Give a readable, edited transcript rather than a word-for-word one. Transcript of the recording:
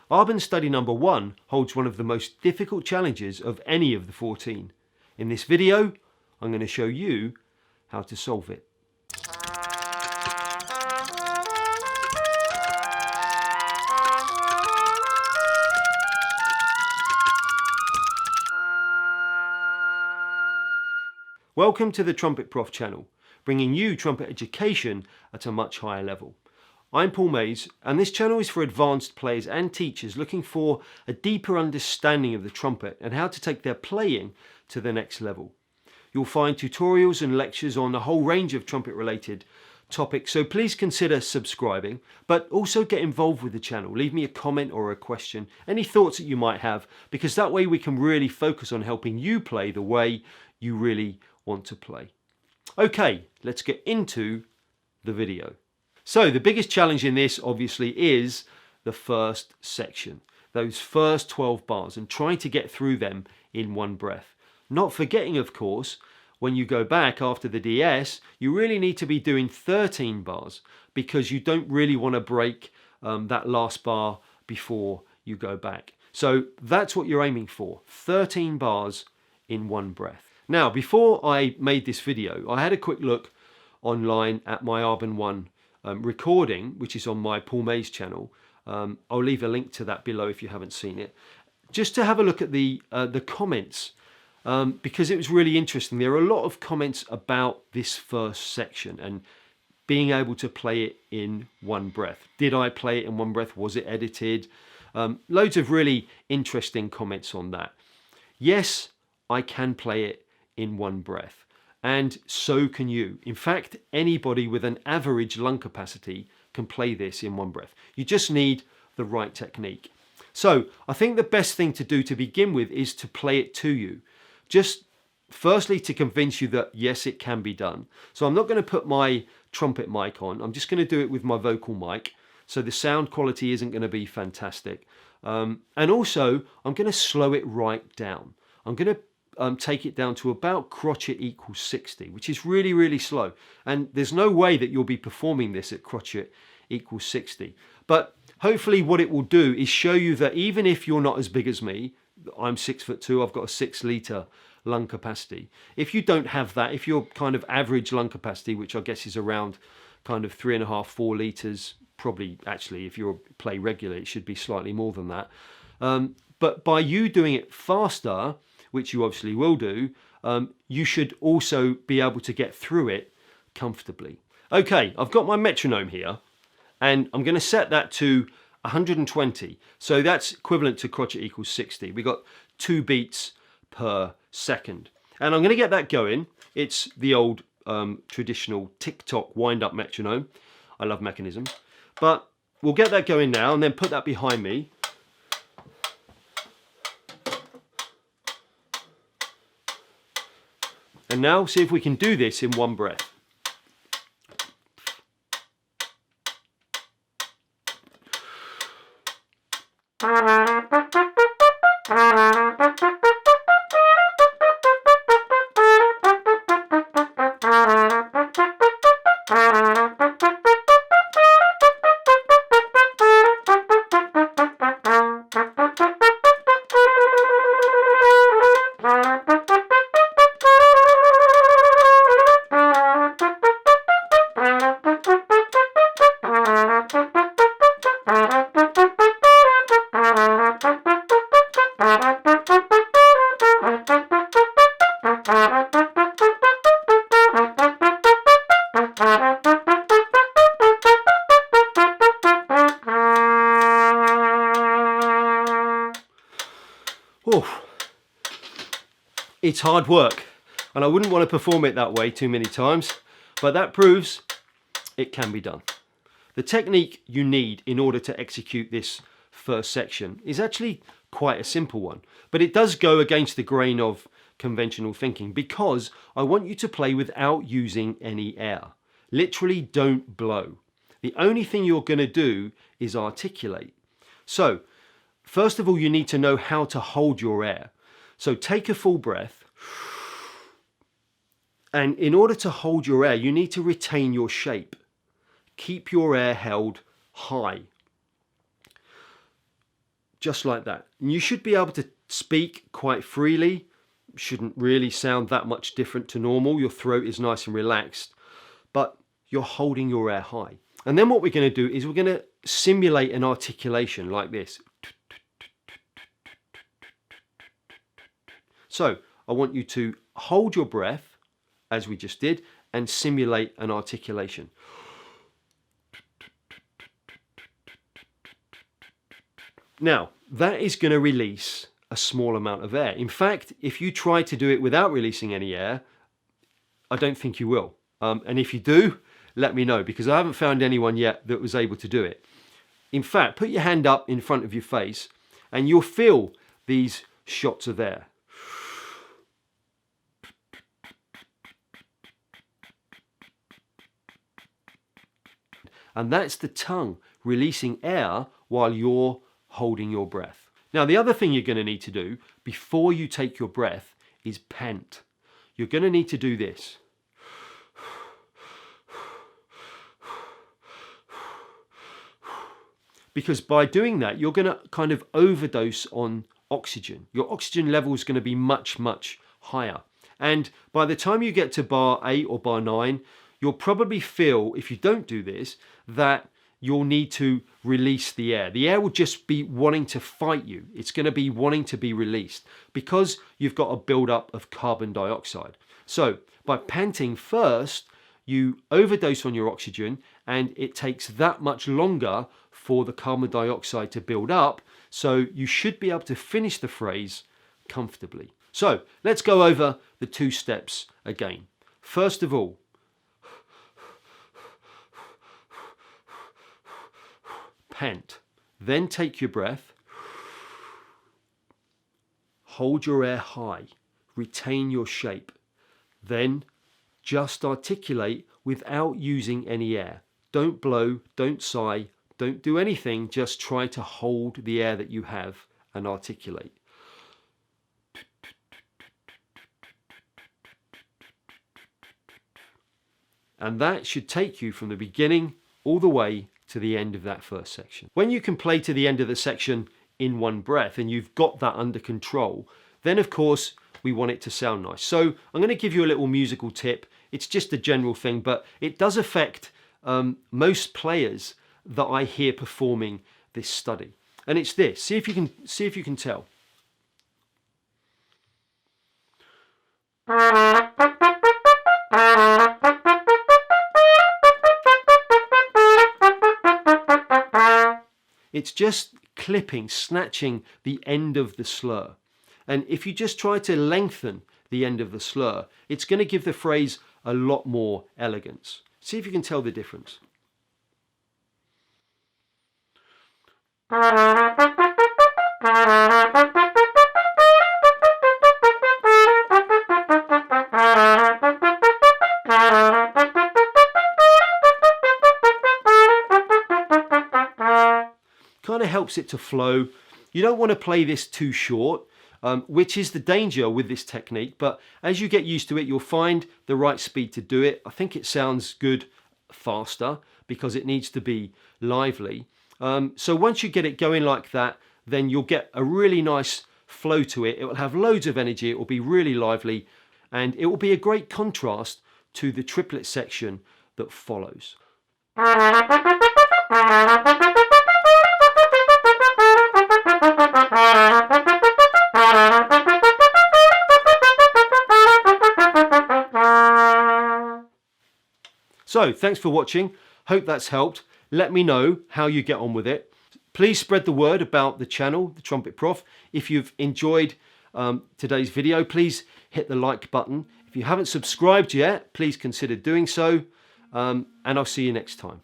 Arban Study number 1 holds one of the most difficult challenges of any of the 14. In this video, I'm going to show you how to solve it. Welcome to the Trumpet Prof channel, bringing you trumpet education at a much higher level. I'm Paul Mays, and this channel is for advanced players and teachers looking for a deeper understanding of the trumpet and how to take their playing to the next level. You'll find tutorials and lectures on a whole range of trumpet related topics, so please consider subscribing, but also get involved with the channel. Leave me a comment or a question, any thoughts that you might have, because that way we can really focus on helping you play the way you really want to play. Okay, let's get into the video. So the biggest challenge in this obviously is the first section, those first 12 bars, and trying to get through them in one breath. Not forgetting, of course, when you go back after the DS, you really need to be doing 13 bars because you don't really want to break that last bar before you go back. So that's what you're aiming for, 13 bars in one breath. Now, before I made this video, I had a quick look online at my Arban 1 recording, which is on my Paul Mays channel. I'll leave a link to that below if you haven't seen it, just to have a look at the comments, because it was really interesting. There are a lot of comments about this first section and being able to play it in one breath. Did I play it in one breath? Was it edited? Loads of really interesting comments on that. Yes, I can play it in one breath, and so can you. In fact, anybody with an average lung capacity can play this in one breath. You just need the right technique. So I think the best thing to do to begin with is to play it to you, just firstly to convince you that yes, it can be done. So I'm not going to put my trumpet mic on, I'm just going to do it with my vocal mic, so the sound quality isn't going to be fantastic, and also I'm going to slow it right down. I'm going to take it down to about crotchet equals 60, which is really, really slow. And there's no way that you'll be performing this at crotchet equals 60. But hopefully what it will do is show you that even if you're not as big as me, I'm 6'2", I've got a 6-litre lung capacity. If you don't have that, if you're kind of average lung capacity, which I guess is around kind of 3.5, 4 litres, probably actually if you play regular, it should be slightly more than that. But by you doing it faster, which you obviously will do, you should also be able to get through it comfortably. Okay, I've got my metronome here, and I'm going to set that to 120. So that's equivalent to crotchet equals 60. We got 2 beats per second. And I'm going to get that going. It's the old traditional tick-tock wind-up metronome. I love mechanisms. But we'll get that going now and then put that behind me. And now see if we can do this in one breath. Oh, it's hard work, and I wouldn't want to perform it that way too many times, but that proves it can be done. The technique you need in order to execute this first section is actually quite a simple one, but it does go against the grain of conventional thinking because I want you to play without using any air. Literally don't blow. The only thing you're going to do is articulate. So first of all, you need to know how to hold your air. So take a full breath, and in order to hold your air, you need to retain your shape. Keep your air held high. just like that. And you should be able to speak quite freely. Shouldn't really sound that much different to normal. Your throat is nice and relaxed, but you're holding your air high. And then what we're going to do is we're going to simulate an articulation like this. So I want you to hold your breath, as we just did, and simulate an articulation. Now, that is going to release a small amount of air. In fact, if you try to do it without releasing any air, I don't think you will. And if you do, let me know, because I haven't found anyone yet that was able to do it. In fact, put your hand up in front of your face and you'll feel these shots of air. And that's the tongue releasing air while you're holding your breath. Now, the other thing you're going to need to do before you take your breath is pant. You're going to need to do this. Because by doing that, you're going to kind of overdose on oxygen. Your oxygen level is going to be much, much higher. And by the time you get to bar 8 or bar 9, you'll probably feel, if you don't do this, that you'll need to release the air. The air will just be wanting to fight you. It's going to be wanting to be released because you've got a buildup of carbon dioxide. So by panting first, you overdose on your oxygen and it takes that much longer for the carbon dioxide to build up. So you should be able to finish the phrase comfortably. So let's go over the 2 steps again. First of all, pant. Then take your breath. Hold your air high. Retain your shape. Then just articulate without using any air. Don't blow, don't sigh, don't do anything. Just try to hold the air that you have and articulate. And that should take you from the beginning all the way to the end of that first section. When you can play to the end of the section in one breath and you've got that under control, then of course we want it to sound nice. So I'm going to give you a little musical tip. It's just a general thing, but it does affect most players that I hear performing this study. And it's this. See if you can tell. It's just clipping, snatching the end of the slur. And if you just try to lengthen the end of the slur, it's going to give the phrase a lot more elegance. See if you can tell the difference. Kind of helps it to flow. You don't want to play this too short, which is the danger with this technique, but as you get used to it, you'll find the right speed to do it. I think it sounds good faster because it needs to be lively. So once you get it going like that, then you'll get a really nice flow to it. It will have loads of energy, it will be really lively, and it will be a great contrast to the triplet section that follows. So thanks for watching. Hope that's helped. Let me know how you get on with it. Please spread the word about the channel, The Trumpet Prof. If you've enjoyed today's video, please hit the like button. If you haven't subscribed yet, please consider doing so. And I'll see you next time.